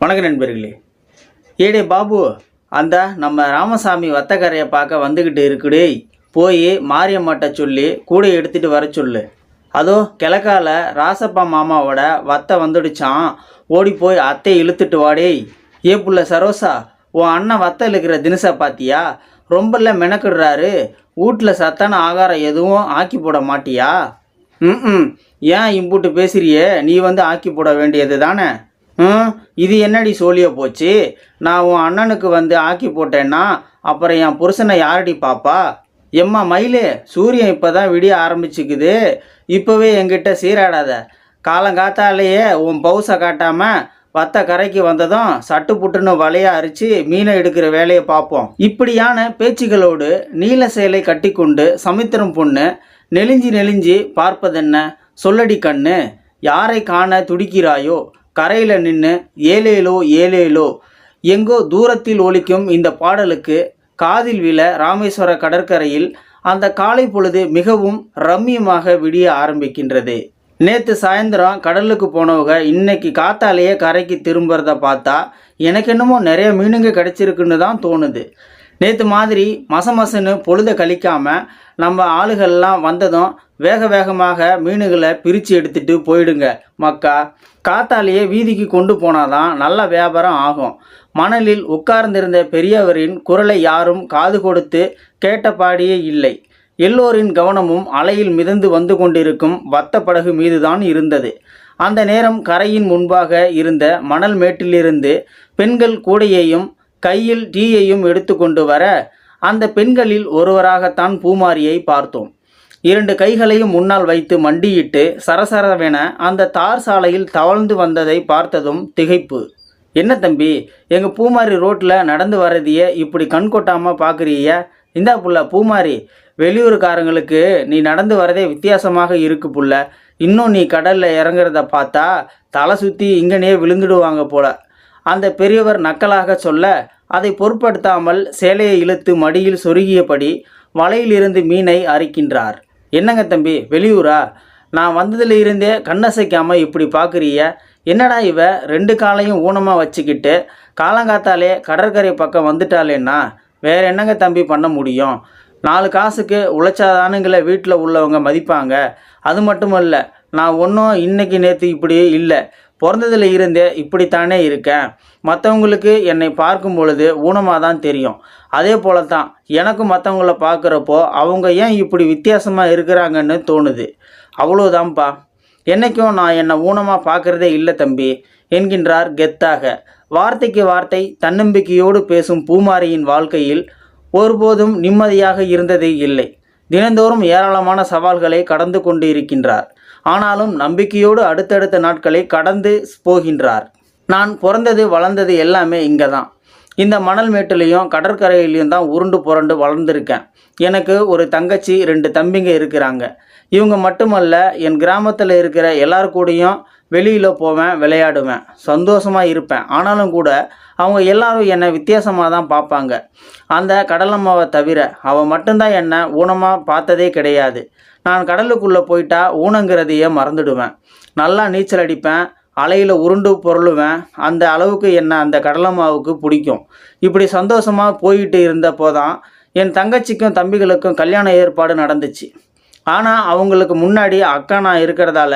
வணக்கம் நண்பர்களே. ஏடே பாபு, அந்த நம்ம ராமசாமி வத்தக்கரையை பார்க்க வந்துக்கிட்டு இருக்குடே, போய் மாரியம்மாட்ட சொல்லி கூட எடுத்துகிட்டு வர சொல்லு. அதோ கிழக்கால ராசப்பா மாமாவோட வத்தை வந்துடுச்சான், ஓடி போய் அத்தை இழுத்துட்டு வாடே. ஏ புள்ள சரோசா, உன் அண்ணன் வத்தை இழுக்கிற தினசை பார்த்தியா? ரொம்பல மெனக்கிடுறாரு. வீட்டில் சத்தான ஆகாரம் எதுவும் ஆக்கி போட மாட்டியா? ஏன் இம்புட்டு பேசுறியே? நீ வந்து ஆக்கி போட வேண்டியது தானே. இது என்னடி சோழிய போச்சு? நான் உன் அண்ணனுக்கு வந்து ஆக்கி போட்டேன்னா அப்புறம் என் புருஷனை யாரடி பாப்பா? எம்மா மயிலே, சூரியன் இப்போ தான் விடிய ஆரம்பிச்சுக்குது. இப்போவே என்கிட்ட சீராடாத. காலங்காத்தாலேயே உன் பவுசை காட்டாமல் வத்த கரைக்கு வந்ததும் சட்டு புட்டுன்னு வலையை அரித்து மீனை எடுக்கிற வேலையை பார்ப்போம். இப்படியான பேச்சுகளோடு நீல சேலை கட்டி கொண்டு சமுத்திரம் பொண்ணு நெளிஞ்சி நெளிஞ்சி பார்ப்பதென்ன? சொல்லடி கண்ணு, யாரை காண துடிக்கிறாயோ? கரையில் நின்று ஏலேலோ ஏலேலோ. எங்கோ தூரத்தில் ஒலிக்கும் இந்த பாடலுக்கு காதில் விழ ராமேஸ்வர கடற்கரையில் அந்த காலை பொழுது மிகவும் ரம்மியமாக விடிய ஆரம்பிக்கின்றது. நேற்று சாயந்தரம் கடலுக்கு போனவங்க இன்னைக்கு காத்தாலேயே கரைக்கு திரும்புறத பார்த்தா எனக்கு என்னமோ நிறைய மீனுங்க கிடைச்சிருக்குன்னு தான் தோணுது. நேற்று மாதிரி மசமசன்னு பொழுதை கழிக்காமல் நம்ம ஆளுகள்லாம் வந்ததும் வேக வேகமாக மீனுகளை பிரித்து எடுத்துகிட்டு போயிடுங்க மக்கா. காத்தாலேயே வீதிக்கு கொண்டு போனாதான் நல்ல வியாபாரம் ஆகும். மணலில் உட்கார்ந்திருந்த பெரியவரின் குரலை யாரும் காது கொடுத்து கேட்டபாடியே இல்லை. எல்லோரின் கவனமும் அலையில் மிதந்து வந்து கொண்டிருக்கும் வத்த படகு மீதுதான் இருந்தது. அந்த நேரம் கரையின் முன்பாக இருந்த மணல் மேட்டிலிருந்து பெண்கள் கூடையையும் கையில் டீயையும் எடுத்து கொண்டு வர, அந்த பெண்களில் ஒருவராகத்தான் பூமாரியை பார்த்தோம். 2 கைகளையும் முன்னால் வைத்து மண்டியிட்டு சரசரவென அந்த தார் சாலையில் தவழ்ந்து வந்ததை பார்த்ததும் திகைப்பு. என்ன தம்பி, எங்கள் பூமாரி ரோட்டில் நடந்து வரதையே இப்படி கண் கொட்டாமல் பார்க்குறீய? இந்தா புள்ள பூமாரி, வெளியூருக்காரங்களுக்கு நீ நடந்து வரதே வித்தியாசமாக இருக்கு புள்ள. இன்னும் நீ கடலில் இறங்குறத பார்த்தா தலை சுற்றி இங்கனே விழுந்துடுவாங்க போல. அந்த பெரியவர் நக்கலாக சொல்ல, அதை பொருட்படுத்தாமல் சேலையை இழுத்து மடியில் சொருகியபடி வலையிலிருந்து மீனை அரிக்கின்றார். என்னங்க தம்பி, வெளியூரா? நான் வந்ததில் இருந்தே கண்ணசைக்காமல் இப்படி பார்க்குறிய? என்னடா இவ 2 காலையும் ஊனமாக வச்சுக்கிட்டு காலங்காத்தாலே கடற்கரை பக்கம் வந்துட்டாலேன்னா வேற என்னங்க தம்பி பண்ண முடியும்? 4 காசுக்கு உழைச்சாதானுங்களை வீட்டில் உள்ளவங்க மதிப்பாங்க. அது மட்டுமல்ல, நான் ஒன்றும் இன்னைக்கு நேற்று இப்படி இல்லை. பிறந்ததில் இருந்தே இப்படித்தானே இருக்கேன். மற்றவங்களுக்கு என்னை பார்க்கும் பொழுது ஊனமாக தான் தெரியும். அதே போல தான் எனக்கும் மற்றவங்கள பார்க்குறப்போ அவங்க ஏன் இப்படி வித்தியாசமாக இருக்கிறாங்கன்னு தோணுது. அவ்வளோதான்ப்பா. என்றைக்கும் நான் என்னை ஊனமாக பார்க்குறதே இல்லை தம்பி என்கின்றார் கெத்தாக. வார்த்தைக்கு வார்த்தை தன்னம்பிக்கையோடு பேசும் பூமாரியின் வாழ்க்கையில் ஒருபோதும் நிம்மதியாக இருந்ததே இல்லை. தினந்தோறும் ஏராளமான சவால்களை கடந்து கொண்டு இருக்கின்றார். ஆனாலும் நம்பிக்கையோடு அடுத்தடுத்த நாட்களை கடந்து போகின்றார். நான் பிறந்தது வளர்ந்தது எல்லாமே இங்கே தான். இந்த மணல் மேட்டிலையும் கடற்கரையிலையும் தான் உருண்டு புரண்டு வளர்ந்துருக்கேன். எனக்கு ஒரு தங்கச்சி, 2 தம்பிங்க இருக்கிறாங்க. இவங்க மட்டுமல்ல, என் கிராமத்தில் இருக்கிற எல்லாரு கூடயும் வெளியில் போவேன், விளையாடுவேன், சந்தோஷமாக இருப்பேன். ஆனாலும் கூட அவங்க எல்லாரும் என்னை வித்தியாசமாக தான் பார்ப்பாங்க. அந்த கடலம்மாவை தவிர அவள் மட்டும்தான் என்னை ஊனமாக பார்த்ததே கிடையாது. நான் கடலுக்குள்ளே போயிட்டா ஊனங்கிறதையே மறந்துடுவேன். நல்லா நீச்சல் அடிப்பேன், அலையில் உருண்டு பொருளுவேன். அந்த அளவுக்கு என்னை அந்த கடலம்மாவுக்கு பிடிக்கும். இப்படி சந்தோஷமாக போயிட்டு இருந்தப்போ தான் என் தங்கச்சிக்கும் தம்பிகளுக்கும் கல்யாண ஏற்பாடு நடந்துச்சு. ஆனால் அவங்களுக்கு முன்னாடி அக்கா நான் இருக்கிறதால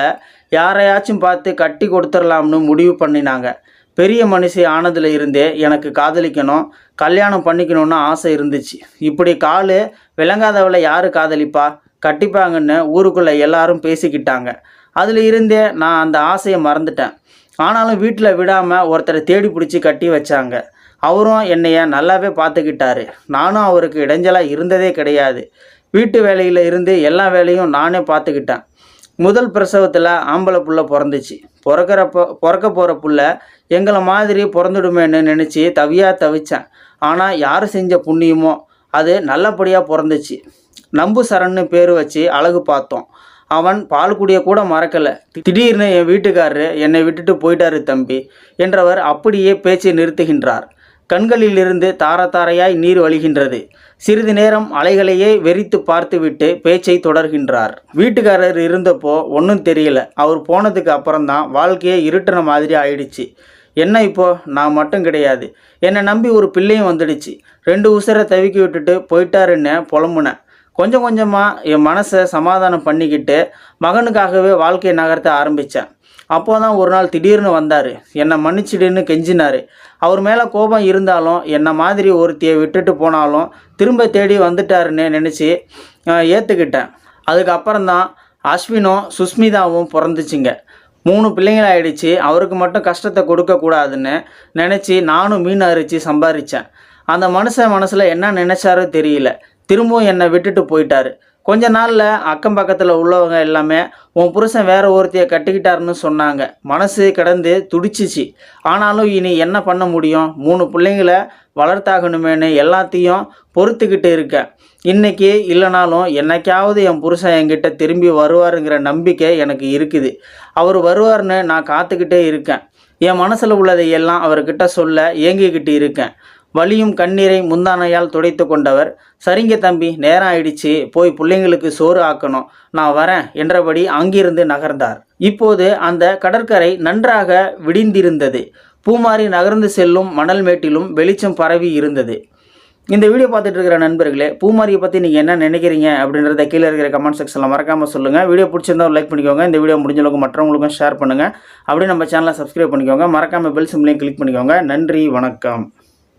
யாரையாச்சும் பார்த்து கட்டி கொடுத்துடலாம்னு முடிவு பண்ணினாங்க. பெரிய மனுஷி ஆனதில் இருந்தே எனக்கு காதலிக்கணும், கல்யாணம் பண்ணிக்கணும்னு ஆசை இருந்துச்சு. இப்படி காலு விளங்காதவளை யார் காதலிப்பா? கட்டிப்பாங்கன்னு ஊருக்குள்ளே எல்லாரும் பேசிக்கிட்டாங்க. அதில் இருந்தே நான் அந்த ஆசையை மறந்துட்டேன். ஆனாலும் வீட்டில் விடாமல் ஒருத்தரை தேடி பிடிச்சி கட்டி வச்சாங்க. அவரும் என்னைய நல்லாவே பார்த்துக்கிட்டாரு. நானும் அவருக்கு இடைஞ்சலாக இருந்ததே கிடையாது. வீட்டு வேலையில் இருந்து எல்லா வேலையும் நானே பார்த்துக்கிட்டேன். முதல் பிரசவத்தில் ஆம்பளை புள்ள பிறந்துச்சு. பிறக்க போகிற புள்ள எங்களை மாதிரி பிறந்துடுமேன்னு நினச்சி தவிச்சேன். ஆனால் யார் செஞ்ச புண்ணியமோ அது நல்லபடியாக பிறந்துச்சு. நம்பு சரண்னு பேர் வச்சு அழகு பார்த்தோம். அவன் பால் குடிய கூட மறக்கலை. திடீர்னு என் வீட்டுக்காரரு என்னை விட்டுட்டு போயிட்டாரு தம்பி என்றவர் அப்படியே பேச்சை நிறுத்துகின்றார். கண்களிலிருந்து தார தாரையாய் நீர் வழிகின்றது. சிறிது நேரம் அலைகளையே வெறித்து பார்த்துவிட்டு பேச்சை தொடர்கின்றார். வீட்டுக்காரர் இருந்தப்போ ஒன்றும் தெரியல. அவர் போனதுக்கு அப்புறம்தான் வாழ்க்கையே இருட்டுன மாதிரி ஆயிடுச்சு. என்ன இப்போ நான் மட்டும் கிடையாது, என்னை நம்பி ஒரு பிள்ளையும் வந்துடுச்சு, 2 உசுரை தவிக்கி விட்டுட்டு போயிட்டாருன்னு புலம்புனேன். கொஞ்சம் கொஞ்சமாக என் மனசை சமாதானம் பண்ணிக்கிட்டு மகனுக்காகவே வாழ்க்கையை நகர்த்த ஆரம்பித்தேன். அப்போ தான் ஒரு நாள் திடீர்னு வந்தார், என்னை மன்னிச்சிடுன்னு கெஞ்சினார். அவர் மேலே கோபம் இருந்தாலும் என்னை மாதிரி ஒருத்தியை விட்டுட்டு போனாலும் திரும்ப தேடி வந்துட்டாருன்னு நினச்சி ஏற்றுக்கிட்டேன். அதுக்கப்புறம்தான் அஸ்வினும் சுஸ்மிதாவும் பிறந்துச்சுங்க. 3 பிள்ளைங்களாயிடுச்சு. அவருக்கு மட்டும் கஷ்டத்தை கொடுக்கக்கூடாதுன்னு நினச்சி நானும் மீன் அரிச்சு சம்பாதிச்சேன். அந்த மனுஷன் மனசில் என்ன நினச்சாரோ தெரியல, திரும்பவும் என்னை விட்டுட்டு போயிட்டாரு. கொஞ்ச நாளில் அக்கம் பக்கத்தில் உள்ளவங்க எல்லாமே உன் புருஷன் வேற ஒருத்தையை கட்டிக்கிட்டாருன்னு சொன்னாங்க. மனசு கிடந்து துடிச்சிச்சு. ஆனாலும் இனி என்ன பண்ண முடியும், 3 பிள்ளைங்களை வளர்த்தாகணுமேனு எல்லாத்தையும் பொறுத்துக்கிட்டு இருக்கேன். இன்றைக்கி இல்லைனாலும் என்னைக்காவது என் புருஷன் என்கிட்ட திரும்பி வருவாருங்கிற நம்பிக்கை எனக்கு இருக்குது. அவர் வருவார்னு நான் காத்துக்கிட்டே இருக்கேன். என் மனசில் உள்ளதை எல்லாம் அவர்கிட்ட சொல்ல ஏங்கிக்கிட்டு இருக்கேன். வலியும் கண்ணீரை முந்தானையால் துடைத்து கொண்டவர், சரிங்க தம்பி, நேரம் ஆயிடுச்சு, போய் பிள்ளைங்களுக்கு சோறு ஆக்கணும், நான் வரேன் என்றபடி அங்கிருந்து நகர்ந்தார். இப்போது அந்த கடற்கரை நன்றாக விடிந்திருந்தது. பூமாரி நகர்ந்து செல்லும் மணல் மேட்டிலும் வெளிச்சம் பரவி இருந்தது. இந்த வீடியோ பார்த்துட்டு இருக்கிற நண்பர்களே, பூமாரியை பற்றி நீங்கள் என்ன நினைக்கிறீங்க அப்படின்றத கீழே இருக்கிற கமெண்ட் செக்ஷனில் மறக்காமல் சொல்லுங்கள். வீடியோ பிடிச்சிருந்தா லைக் பண்ணிக்கோங்க. இந்த வீடியோ முடிஞ்சளவுக்கு மற்றவங்களுக்கும் ஷேர் பண்ணுங்கள். அப்படியே நம்ம சேனலை சப்ஸ்கிரைப் பண்ணிக்கோங்க. மறக்காமல் பெல் சிம்லையும் கிளிக் பண்ணிக்கோங்க. நன்றி, வணக்கம்.